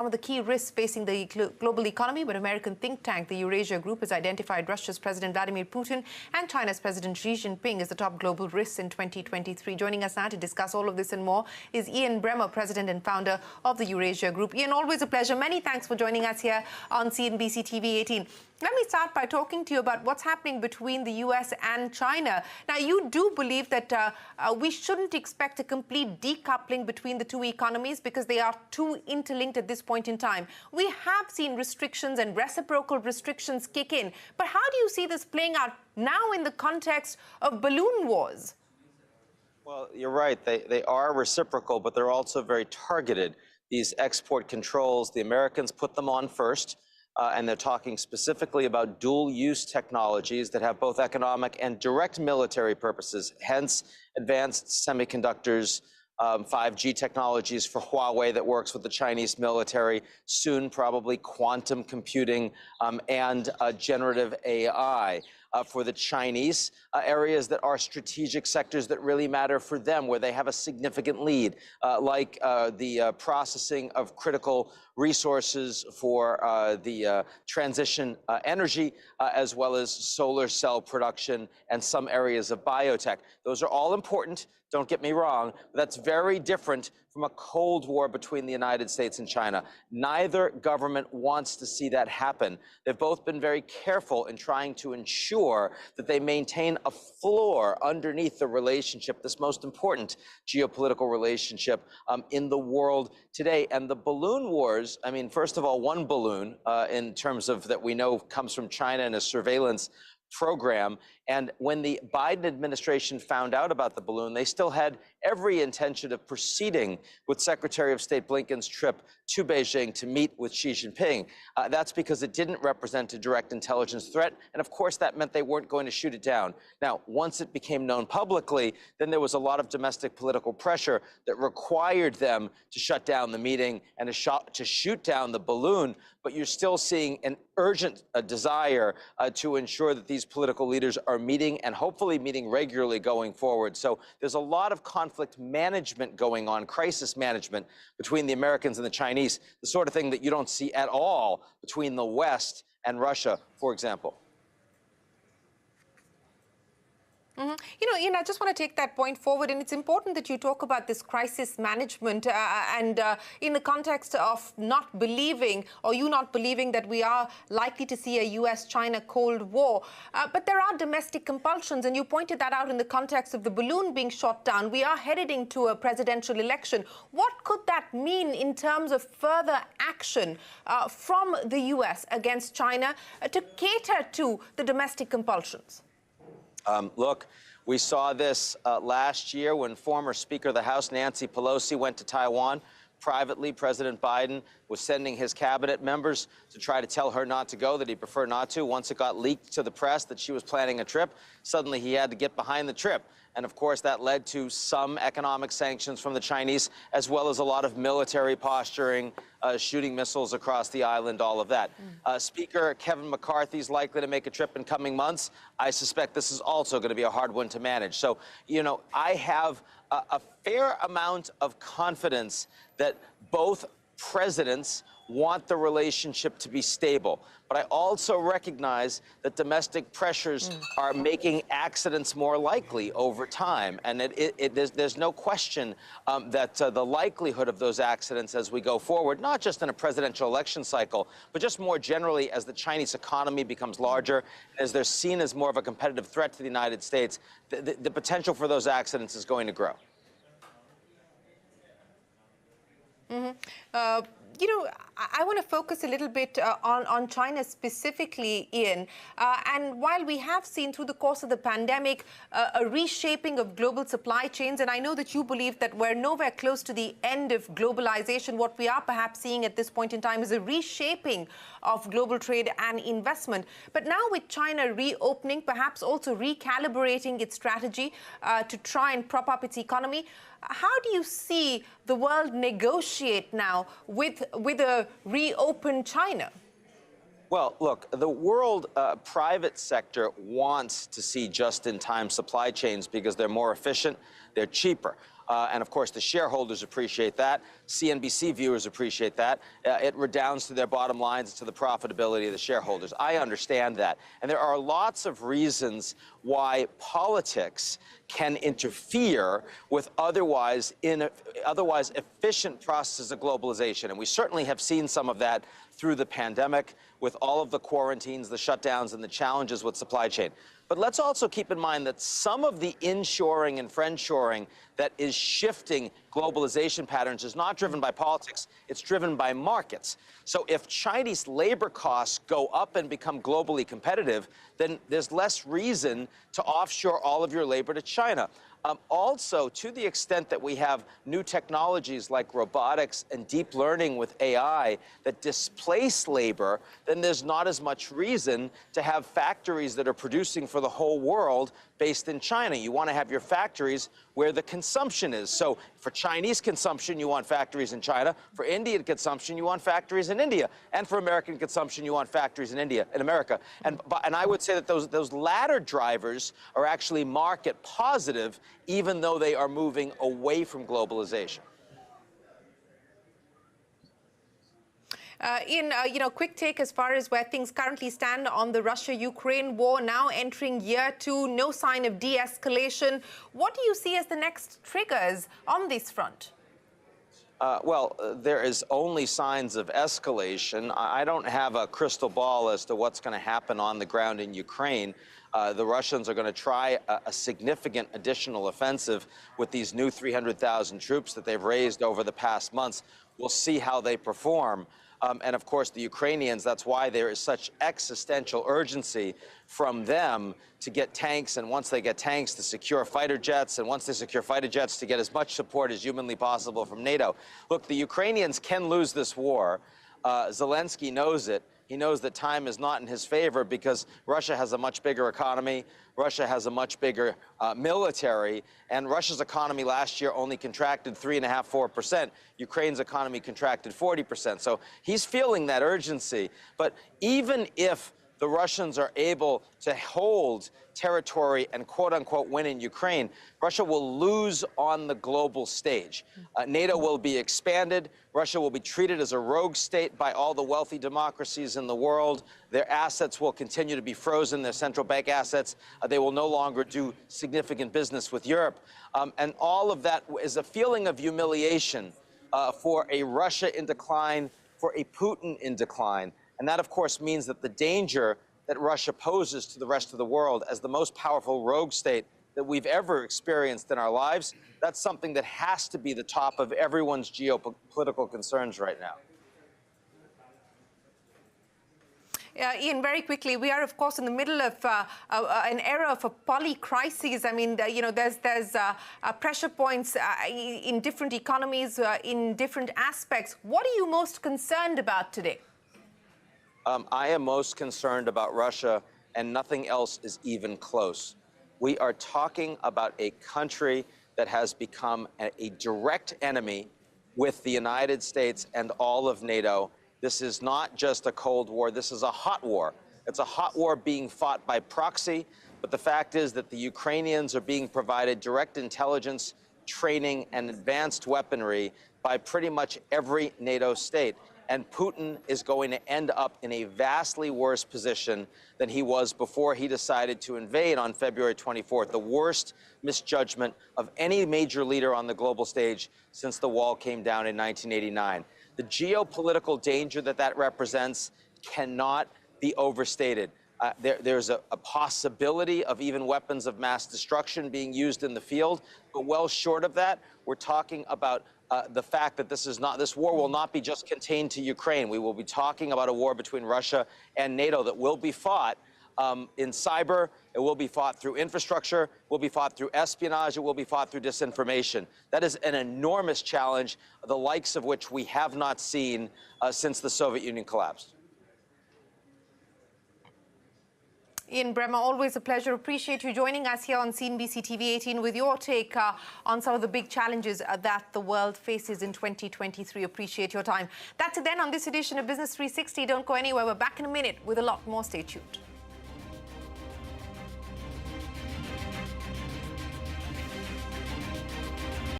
Some of the key risks facing the global economy, but American think tank, the Eurasia Group, has identified Russia's President Vladimir Putin and China's President Xi Jinping as the top global risks in 2023. Joining us now to discuss all of this and more is Ian Bremmer, President and founder of the Eurasia Group. Ian, always a pleasure. Many thanks for joining us here on CNBC TV 18. Let me start by talking to you about what's happening between the US and China. Now, you do believe that we shouldn't expect a complete decoupling between the two economies because they are too interlinked at this point in time. We have seen restrictions and reciprocal restrictions kick in. But how do you see this playing out now in the context of balloon wars? Well, you're right. They are reciprocal, but they're also very targeted. These export controls, the Americans put them on first. And they're talking specifically about dual-use technologies that have both economic and direct military purposes, hence advanced semiconductors, 5G technologies for Huawei that works with the Chinese military, soon probably quantum computing and generative AI. For the Chinese, areas that are strategic sectors that really matter for them, where they have a significant lead, like the processing of critical resources for the transition energy, as well as solar cell production and some areas of biotech. Those are all important, don't get me wrong, but that's very different from a Cold War between the United States and China. Neither government wants to see that happen. They've both been very careful in trying to ensure that they maintain a floor underneath the relationship, this most important geopolitical relationship in the world today. And the balloon wars, I mean, first of all, one balloon in terms of that we know comes from China and a surveillance program. And when the Biden administration found out about the balloon, they still had every intention of proceeding with Secretary of State Blinken's trip to Beijing to meet with Xi Jinping. That's because it didn't represent a direct intelligence threat. And of course, that meant they weren't going to shoot it down. Now, once it became known publicly, then there was a lot of domestic political pressure that required them to shut down the meeting and to shoot down the balloon. But you're still seeing an urgent desire to ensure that these political leaders are meeting and hopefully meeting regularly going forward. So there's a lot of conflict management going on, crisis management between the Americans and the Chinese, the sort of thing that you don't see at all between the West and Russia, for example. You know, Ian, I just want to take that point forward, and it's important that you talk about this crisis management and in the context of not believing, or you not believing, that we are likely to see a US-China Cold War. But there are domestic compulsions, and you pointed that out in the context of the balloon being shot down. We are headed into a presidential election. What could that mean in terms of further action from the US against China to cater to the domestic compulsions? Look, we saw this last year when former Speaker of the House Nancy Pelosi went to Taiwan. Privately, President Biden was sending his cabinet members to try to tell her not to go, that he'd prefer not to. Once it got leaked to the press that she was planning a trip, suddenly he had to get behind the trip. And of course, that led to some economic sanctions from the Chinese, as well as a lot of military posturing, shooting missiles across the island, all of that. Speaker Kevin McCarthy is likely to make a trip in coming months. I suspect this is also going to be a hard one to manage. So, you know, I have a fair amount of confidence that both presidents want the relationship to be stable. But I also recognize that domestic pressures are making accidents more likely over time. And there's no question that the likelihood of those accidents as we go forward, not just in a presidential election cycle, but just more generally as the Chinese economy becomes larger, as they're seen as more of a competitive threat to the United States, the potential for those accidents is going to grow. You know, I want to focus a little bit on China specifically, Ian. And while we have seen through the course of the pandemic a reshaping of global supply chains, and I know that you believe that we're nowhere close to the end of globalization, what we are perhaps seeing at this point in time is a reshaping of global trade and investment. But now with China reopening, perhaps also recalibrating its strategy to try and prop up its economy, how do you see the world negotiate now with a reopened China? Well, look, the world private sector wants to see just-in-time supply chains because they're more efficient, they're cheaper. And of course, the shareholders appreciate that. CNBC viewers appreciate that. It redounds to their bottom lines and to the profitability of the shareholders. I understand that. And there are lots of reasons why politics can interfere with otherwise efficient processes of globalization. And we certainly have seen some of that through the pandemic with all of the quarantines, the shutdowns, and the challenges with supply chain. But let's also keep in mind that some of the inshoring and friendshoring that is shifting globalization patterns is not driven by politics, it's driven by markets. So if Chinese labor costs go up and become globally competitive, then there's less reason to offshore all of your labor to China. Also, to the extent that we have new technologies like robotics and deep learning with AI that displace labor, then there's not as much reason to have factories that are producing for the whole world based in China. You want to have your factories where the consumption is. So for Chinese consumption, you want factories in China. For Indian consumption, you want factories in India. And for American consumption, you want factories in America. And I would say that those latter drivers are actually market positive, even though they are moving away from globalization. Ian, quick take as far as where things currently stand on the Russia-Ukraine war, now entering year 2, no sign of de-escalation. What do you see as the next triggers on this front? There is only signs of escalation. I don't have a crystal ball as to what's going to happen on the ground in Ukraine. The Russians are going to try a significant additional offensive with these new 300,000 troops that they've raised over the past months. We'll see how they perform. And of course, the Ukrainians, that's why there is such existential urgency from them to get tanks, and once they get tanks, to secure fighter jets, and once they secure fighter jets, to get as much support as humanly possible from NATO. Look, the Ukrainians can lose this war. Zelensky knows it. He knows that time is not in his favor because Russia has a much bigger economy. Russia has a much bigger military. And Russia's economy last year only contracted 3.5%, 4%. Ukraine's economy contracted 40%. So he's feeling that urgency. But even if the Russians are able to hold territory and quote-unquote win in Ukraine, Russia will lose on the global stage. NATO will be expanded. Russia will be treated as a rogue state by all the wealthy democracies in the world. Their assets will continue to be frozen, their central bank assets. They will no longer do significant business with Europe. And all of that is a feeling of humiliation for a Russia in decline, for a Putin in decline. And that, of course, means that the danger that Russia poses to the rest of the world as the most powerful rogue state that we've ever experienced in our lives, that's something that has to be the top of everyone's geopolitical concerns right now. Ian, very quickly, we are, of course, in the middle of an era of a polycrisis. I mean, there's pressure points in different economies, in different aspects. What are you most concerned about today? I am most concerned about Russia, and nothing else is even close. We are talking about a country that has become a direct enemy with the United States and all of NATO. This is not just a Cold War. This is a hot war. It's a hot war being fought by proxy. But the fact is that the Ukrainians are being provided direct intelligence, training, and advanced weaponry by pretty much every NATO state. And Putin is going to end up in a vastly worse position than he was before he decided to invade on February 24th, the worst misjudgment of any major leader on the global stage since the wall came down in 1989. The geopolitical danger that represents cannot be overstated. There's a possibility of even weapons of mass destruction being used in the field, but well short of that, we're talking about the fact that this war will not be just contained to Ukraine. We will be talking about a war between Russia and NATO that will be fought in cyber. It will be fought through infrastructure. Will be fought through espionage. It will be fought through disinformation. That is an enormous challenge, the likes of which we have not seen since the Soviet Union collapsed. Ian Bremmer, always a pleasure. Appreciate you joining us here on CNBC TV 18 with your take on some of the big challenges that the world faces in 2023. Appreciate your time. That's it then on this edition of Business 360. Don't go anywhere. We're back in a minute with a lot more. Stay tuned.